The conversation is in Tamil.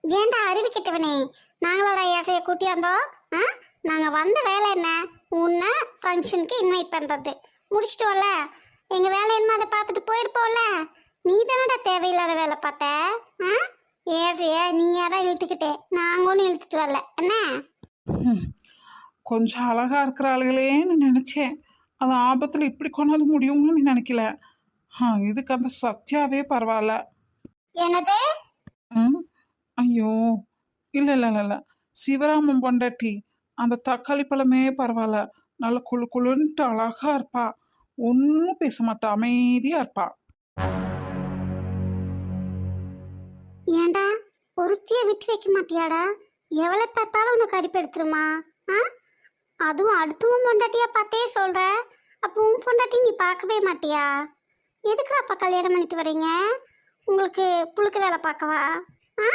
ஏன்டா அறிவு கெட்டவனே, நாங்களாடா ஏற்றைய கூட்டியாந்தோம். ஆ, நாங்க வந்த வேலை என்ன? உன்னை ஃபங்க்ஷனுக்கு இன்வைட் பண்றது. முடிச்சிட்டோம்ல, எங்க வேலை என்ன அதை பார்த்துட்டு போயிருப்போம்ல. நீ தானடா தேவையில்லாத வேலை பார்த்த. ஆ, ஏற்றைய நீயே தான் இழுத்துக்கிட்டே, நாங்க ஒன்றும் இழுத்துட்டு வரல என்ன. ம், கொஞ்சம் அழகா இருக்கிற ஆளுகளேன்னு நினைச்சேன். அது ஆபத்துல இப்படி கொண்டாந்து முடியும்னு நினைக்கல. இதுக்கு அந்த சத்யாவே பரவாயில்ல. என்னது? ம். ஐயோ, இல்ல இல்ல இல்ல இல்ல. சிவராமன் பொண்டாட்டி அந்த தக்காளி பழமே பரவாயில்ல. நல்ல குளு குளுன்ட்டு அழகா இருப்பா. ஒன்றும் பேச மாட்டா, அமைதியா இருப்பா. ஏன்டா ஒருத்திய விட்டு வைக்க மாட்டியாடா? எவ்வளோ பார்த்தாலும் உனக்கு அரிப்பு எடுத்துருமா? ஆ, அதுவும் அடுத்தவன் பொண்டாட்டியா பார்த்தே சொல்ற. அப்போ உன் பொண்டாட்டி நீ பார்க்கவே மாட்டியா? எதுக்கு அப்பா கல்யாணம் பண்ணிட்டு வரீங்க? உங்களுக்கு புழுக்க வேலை பார்க்கவா? ஆ,